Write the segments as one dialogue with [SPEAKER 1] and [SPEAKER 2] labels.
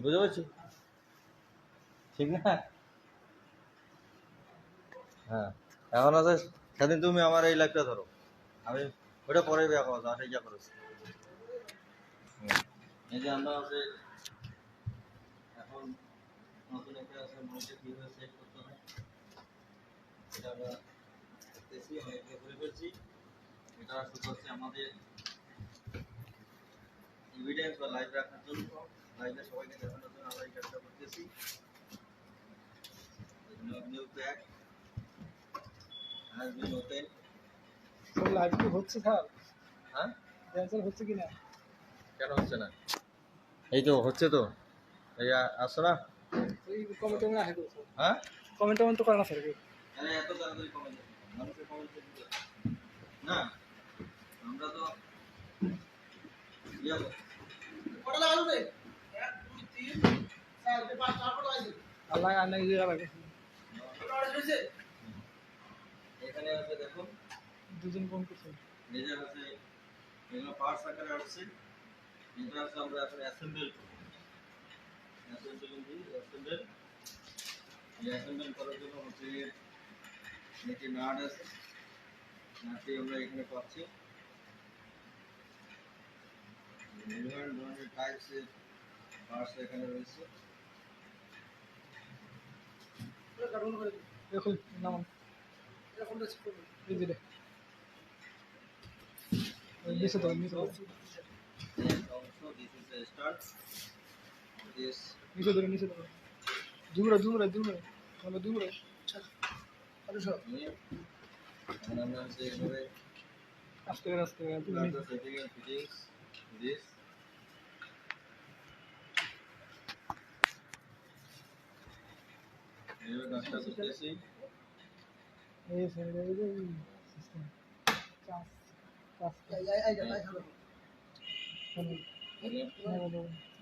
[SPEAKER 1] বুঝতে পারছো? ঠিক না? হ্যাঁ, এখন আছে সেদিন তুমি আমার এই লাইফটা ধরো, আমি ওটা পরে বিয়া করো, আশা ইয়া করো। এই যে আমরা আছে এখন নতুন একটা আছে মনিটর কিভাবে সেট করতে হয় এটা আমরা দেখতেছি, অনেকটা করে ফেলছি। এটা শুরু হচ্ছে আমাদের এভিডেন্স বা লাইভ রাখার জন্য, লাইভে সবাইকে দেখানোর জন্য আমরা এই কাজটা করতেছি। New pack has been open.
[SPEAKER 2] Sir live কি হচ্ছে স্যার?
[SPEAKER 1] হ্যাঁ,
[SPEAKER 2] ক্যান্সেল হচ্ছে কি না?
[SPEAKER 1] কেন হচ্ছে না? এই তো হচ্ছে তো, এই আসো না।
[SPEAKER 2] এই কমেন্ট টমেন্ট আসে তো স্যার।
[SPEAKER 1] হ্যাঁ,
[SPEAKER 2] কমেন্ট টমেন্ট তো করে না স্যার কেউ।
[SPEAKER 1] আরে এত তাড়াতাড়ি কমে যাবে, মানুষের কমেন্ট করতে না, আমরা তো ইয়া কটা লাগালো রে, 1 2 3 4 5 4 ফটো আছে।
[SPEAKER 2] আল্লাহ আল্লাহ ইয়ে লাগে।
[SPEAKER 1] এখানে আছে দেখো
[SPEAKER 2] দুজন ফোন করছে।
[SPEAKER 1] নিজে আছে, এগুলো পার্টস আকারে আসছে। এটা আছে আমরা এখন অ্যাসেম্বল অ্যাসেম্বল করার জন্য হচ্ছে একটি নাট আছে, নাটটি আমরা এখানে পাচ্ছি। বিভিন্ন ধরনের টাইপসের পার্টস এখানে রয়েছে।
[SPEAKER 2] দেখুন নামান এই যে নিচে দাও নিচে দাও নিচে ধরে নিচে ধরে দূরে দূরে দূরে বলো দূরে আস্তে আস্তে এই স্যার এই যে সিস্টেম চাস চাস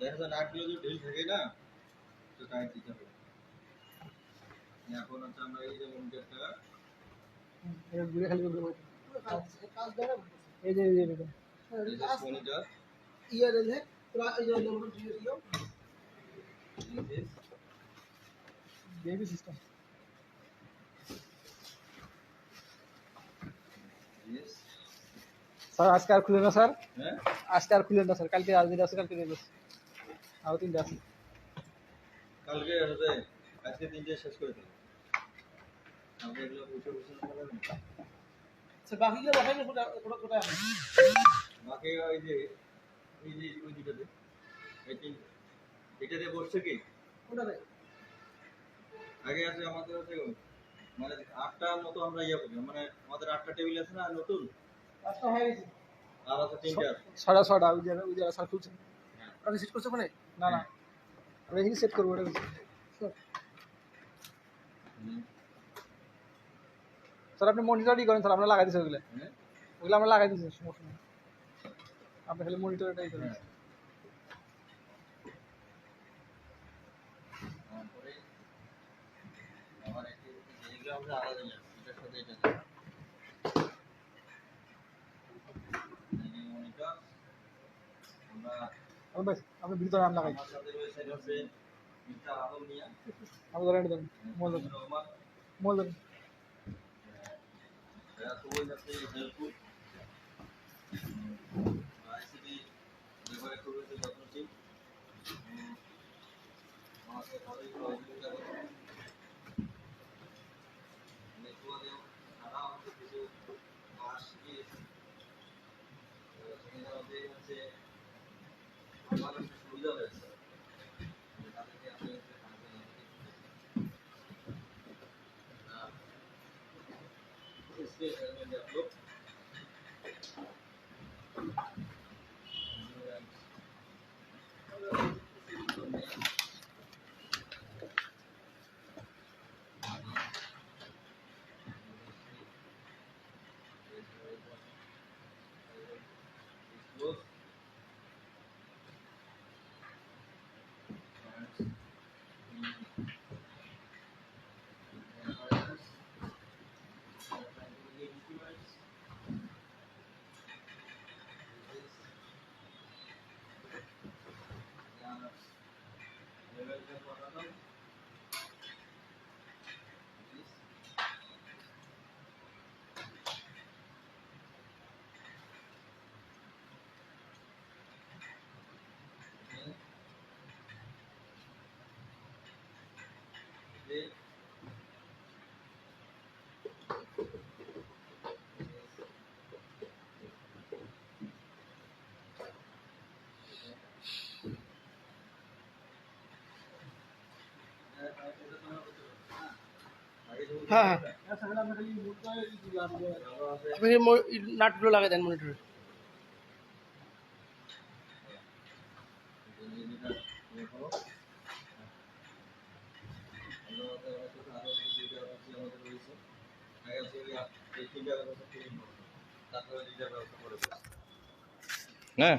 [SPEAKER 1] দেখা যায় নাটগুলো যদি ঢিল থাকে না, তো টাইট দিতে হবে। এখন হচ্ছে আমরা এই যে মনিটরটা
[SPEAKER 2] ঘুরে খালি এই যে
[SPEAKER 1] মনিটর
[SPEAKER 2] ইয়ে রে পুরা এই যে নম্বর দিয়ে দিও বেবি সিস্টেম স্যার আজকে আর খুলে না স্যার,
[SPEAKER 1] হ্যাঁ
[SPEAKER 2] আজকে আর খুলে না স্যার, কালকে আর দিন আছে, কালকে দিন আছে, আরো 3টা আছে।
[SPEAKER 1] কালকে হচ্ছে আজকে 3টে শেষ করে দিলাম। আমরা এগুলো বসে বসে করলাম।
[SPEAKER 2] স্যার বাকিগুলো দেখাইলে কোটা কোটা আছে
[SPEAKER 1] বাকি ওই যে ওই দুটোতে এই তিন এটাতে বসছে কি
[SPEAKER 2] কোটা রে
[SPEAKER 1] আগে আছে আমাদের হচ্ছে মানে 8টা মতো আমরা ইয়া করি, মানে আমাদের 8টা টেবিল আছে না নতুন,
[SPEAKER 2] কাজটা হয়ে গেছে
[SPEAKER 1] আর আছে 3টে আছে।
[SPEAKER 2] 6:30 ওই যে স্যার খুলছে
[SPEAKER 1] হ্যাঁ
[SPEAKER 2] আপনি সেট করছে ওখানে না না আমরা এখানে সেট করবো ওটা স্যার আপনি মনিটরই করেন স্যার, আমরা লাগাই দিচ্ছি ওগুলো
[SPEAKER 1] হ্যাঁ
[SPEAKER 2] ওগুলো আমরা লাগাই দিচ্ছি, সমস্যা নেই, আপনি খালি মনিটরটাই করেন।
[SPEAKER 1] হ্যাঁ তারপরে আমার একটু এগুলো আমরা আলাদা নিয়ে আসছি, এটার সাথে এটা না। এই মনিটর আমরা
[SPEAKER 2] ভাই আপনি ভিতরে নাম লাগাই
[SPEAKER 1] আমার সাথে রয়েছে হচ্ছে মিস্টার আলম মিয়া,
[SPEAKER 2] আমাদের এনে দেন মোল দেন
[SPEAKER 1] রহমান,
[SPEAKER 2] মোল দেন
[SPEAKER 1] খুবই হচ্ছে হেল্পফুল, আইসিটি ব্যাপারে খুবই যত্নশীল, আমাকে ভালোই সহযোগিতা করে। তোমাদের তারা আমাকে কিছু কাজ শিখিয়েছে, সেখানে আমাদের হচ্ছে আমার একটা সুবিধা হয়েছে, তাদেরকে আমি হচ্ছে কাজে লাগিয়ে ডেভেলপ
[SPEAKER 2] হ্যাঁ হ্যাঁ
[SPEAKER 1] ভালো আছে
[SPEAKER 2] আপনি নাটগুলো লাগাই দেন মনিটরে।
[SPEAKER 1] যেটা ইয়ে করো ভালো আছে অনেক কিছু আরো দুইটা হচ্ছে আমাদের রয়েছে আগে হচ্ছে এই তিনটা ব্যবস্থা তৈরি করবো তারপরে দুইটা ব্যবস্থা করে দেবো।
[SPEAKER 3] হ্যাঁ